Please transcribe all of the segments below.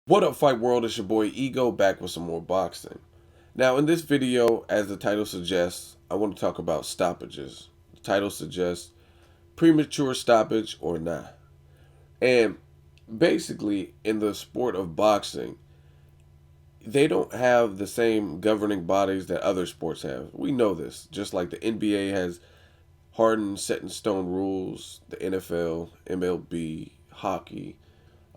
What up, Fight World? It's your boy Ego back with some more boxing. Now, in this video, as the title suggests, I want to talk about stoppages. The title suggests premature stoppage or not. And basically, in the sport of boxing, they don't have the same governing bodies that other sports have. We know this. Just like the NBA has hardened, set in stone rules, the NFL, MLB, hockey,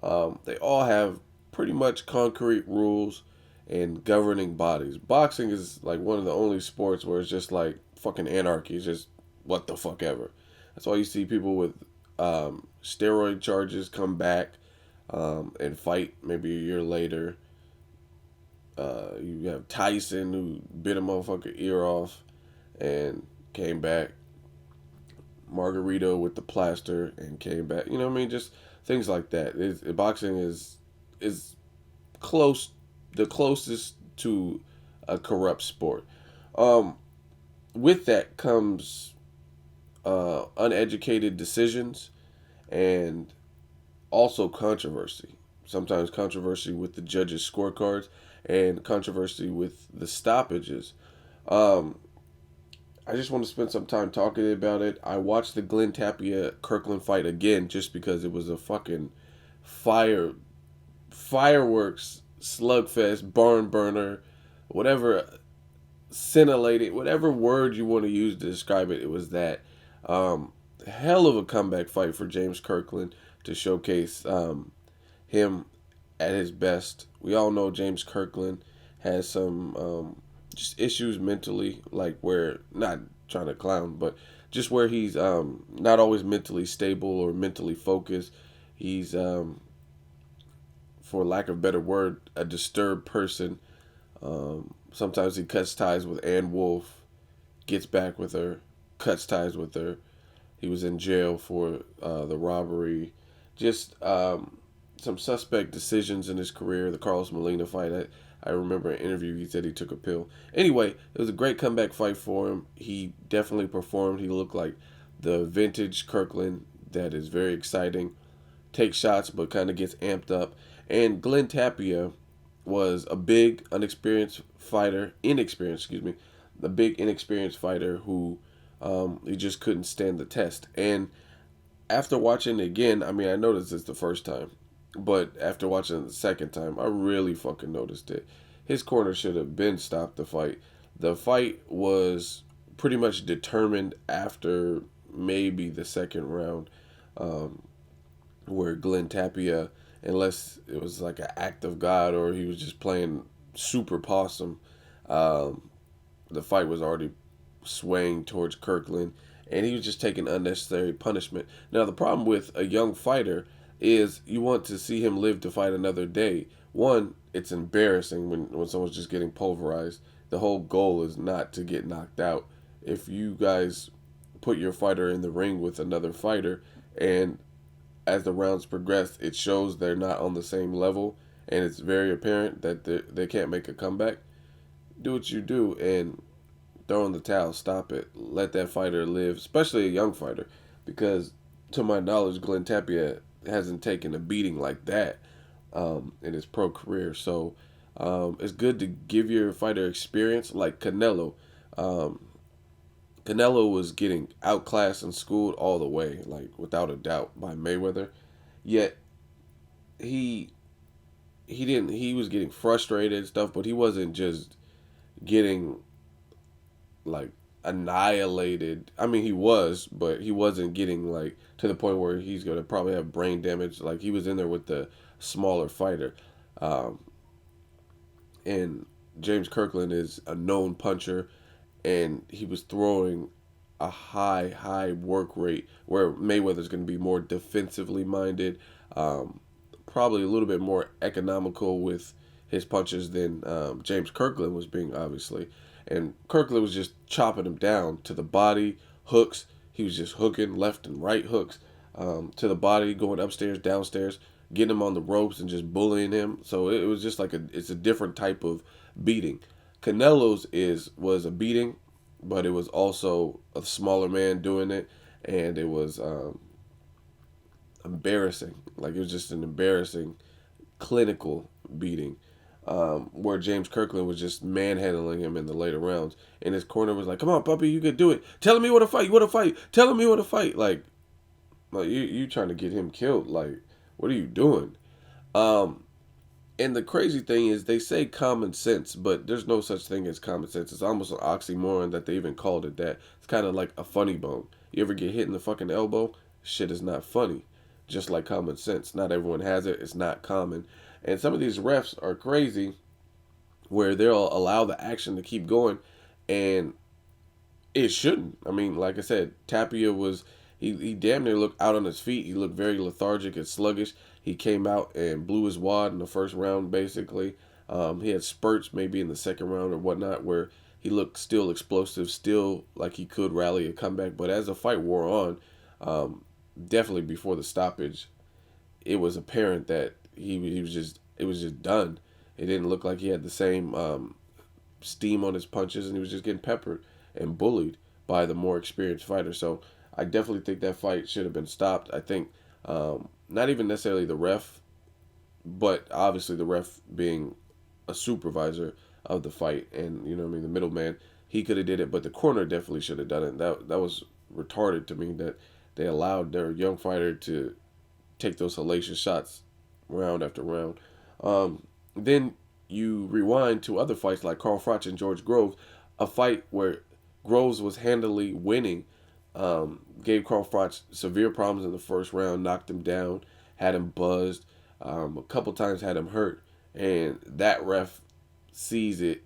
they all have pretty much concrete rules and governing bodies. Boxing is like one of the only sports where it's just like fucking anarchy. It's just what the fuck ever. That's why you see people with steroid charges come back and fight maybe a year later. You have Tyson who bit a motherfucker ear off and came back. Margarito with the plaster and came back. You know what I mean? Just things like that. Boxing is close, the closest to a corrupt sport. Um, with that comes uneducated decisions and also controversy. Sometimes controversy with the judges' scorecards and controversy with the stoppages. Um, I just want to spend some time talking about it. I watched the Glenn Tapia Kirkland fight again just because it was a fucking fire fireworks slugfest, barn burner, whatever scintillating, whatever word you want to use to describe it. It was that hell of a comeback fight for James Kirkland to showcase him at his best. We all know James Kirkland has some just issues mentally, like where, not trying to clown, but just where he's not always mentally stable or mentally focused. He's for lack of a better word, a disturbed person. Sometimes he cuts ties with Ann Wolf, gets back with her, cuts ties with her. He was in jail for the robbery. Just some suspect decisions in his career. The Carlos Molina fight. I remember an interview. He said he took a pill. Anyway, it was a great comeback fight for him. He definitely performed. He looked like the vintage Kirkland that is very exciting. Takes shots, but kind of gets amped up. And Glenn Tapia was a big, a big, inexperienced fighter who he just couldn't stand the test. And after watching it again, I mean, I noticed this the first time, but after watching it the second time, I really fucking noticed it. His corner should have been stopped the fight. The fight was pretty much determined after maybe the second round, um, where Glenn Tapia, unless it was like an act of God or he was just playing super possum, um, the fight was already swaying towards Kirkland, and he was just taking unnecessary punishment. Now, the problem with a young fighter is you want to see him live to fight another day. One, it's embarrassing when someone's just getting pulverized. The whole goal is not to get knocked out. If you guys put your fighter in the ring with another fighter, and as the rounds progress, it shows they're not on the same level, and it's very apparent that they can't make a comeback, do what you do and throw in the towel. Stop it. Let that fighter live, especially a young fighter, because to my knowledge, Glenn Tapia hasn't taken a beating like that in his pro career. So it's good to give your fighter experience, like Canelo. Um, Canelo was getting outclassed and schooled all the way, like without a doubt, by Mayweather. Yet he he was getting frustrated and stuff, but he wasn't just getting like annihilated. I mean, he was, but he wasn't getting like to the point where he's gonna probably have brain damage. Like he was in there with the smaller fighter, um, and James Kirkland is a known puncher, and he was throwing a high work rate where Mayweather's going to be more defensively minded, um, probably a little bit more economical with his punches than James Kirkland was being, obviously. And Kirkland was just chopping him down to the body, hooks. He was just hooking left and right hooks to the body, going upstairs, downstairs, getting him on the ropes and just bullying him. So it was just like it's a different type of beating. Canelo's was a beating, but it was also a smaller man doing it, and it was embarrassing. Like it was just an embarrassing, clinical beating, where James Kirkland was just manhandling him in the later rounds. And his corner was like, "Come on, puppy, you can do it. Telling me what to fight. You want to fight? Telling me what to fight." Like you trying to get him killed. Like, what are you doing? Um, and the crazy thing is, they say common sense, but there's no such thing as common sense. It's almost an oxymoron that they even called it that. It's kind of like a funny bone. You ever get hit in the fucking elbow? Shit is not funny. Just like common sense. Not everyone has it. It's not common. And some of these refs are crazy where they'll allow the action to keep going, and it shouldn't. I mean, like I said, Tapia was he damn near looked out on his feet. He looked very lethargic and sluggish. He came out and blew his wad in the first round, basically. He had spurts maybe in the second round or whatnot where he looked still explosive, still like he could rally a comeback. But as the fight wore on, definitely before the stoppage, it was apparent that he was just it was just done. It didn't look like he had the same steam on his punches, and he was just getting peppered and bullied by the more experienced fighter. So I definitely think that fight should have been stopped. I think not even necessarily the ref, but obviously the ref being a supervisor of the fight, and you know what I mean, the middleman, he could have did it, but the corner definitely should have done it. That was retarded to me that they allowed their young fighter to take those hellacious shots round after round. Then you rewind to other fights like Carl Froch and George Groves, a fight where Groves was handily winning, gave Carl Froch severe problems in the first round, knocked him down, had him buzzed, a couple times had him hurt, and that ref sees it,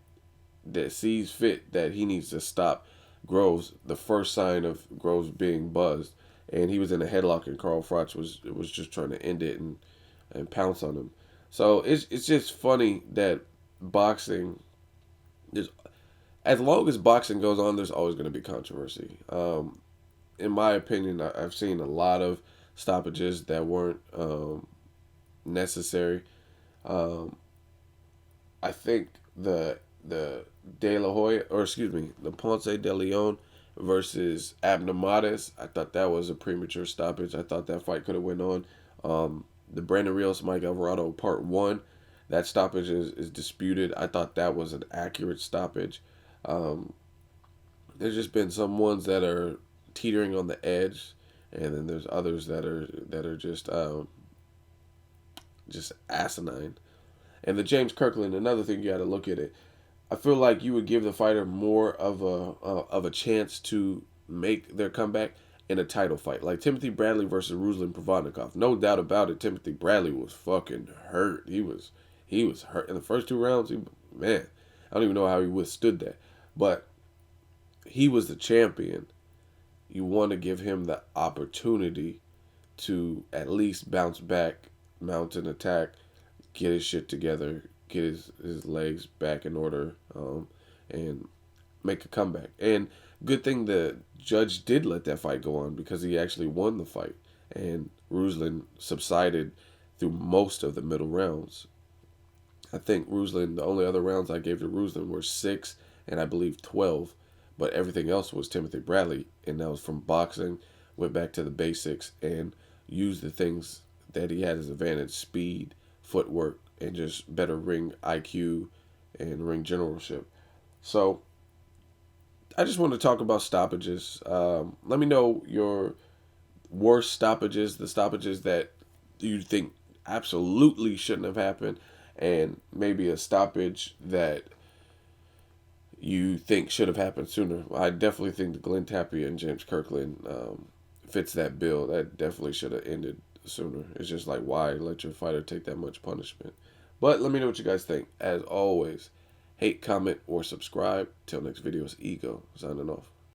that sees fit that he needs to stop Groves. The first sign of Groves being buzzed, and he was in a headlock, and Carl Froch was just trying to end it and pounce on him. So it's just funny that boxing, there's, as long as boxing goes on, there's always going to be controversy. In my opinion, I've seen a lot of stoppages that weren't necessary. Um, I think the De La Hoya, or excuse me, the Ponce de Leon versus Abnormatis, I thought that was a premature stoppage. I thought that fight could have went on. The Brandon Rios Mike Alvarado Part 1, that stoppage is disputed. I thought that was an accurate stoppage. Um, there's just been some ones that are teetering on the edge, and then there's others that are just asinine. And the James Kirkland, another thing you got to look at it. I feel like you would give the fighter more of a chance to make their comeback in a title fight, like Timothy Bradley versus Ruslan Provodnikov. No doubt about it, Timothy Bradley was fucking hurt. He was hurt in the first two rounds. Man, I don't even know how he withstood that, but he was the champion. You want to give him the opportunity to at least bounce back, mount an attack, get his shit together, get his legs back in order, and make a comeback. And good thing the judge did let that fight go on, because he actually won the fight, and Ruslan subsided through most of the middle rounds. I think Ruslan, the only other rounds I gave to Ruslan were 6 and I believe 12, but everything else was Timothy Bradley, and that was from boxing. Went back to the basics and used the things that he had as advantage: speed, footwork, and just better ring IQ and ring generalship. So I just want to talk about stoppages. Let me know your worst stoppages, the stoppages that you think absolutely shouldn't have happened, and maybe a stoppage that you think should have happened sooner. I definitely think the Glenn Tapia and James Kirkland fits that bill. That definitely should have ended sooner. It's just like, why let your fighter take that much punishment? But let me know what you guys think. As always, hate, comment, or subscribe. Till next video, it's Ego signing off.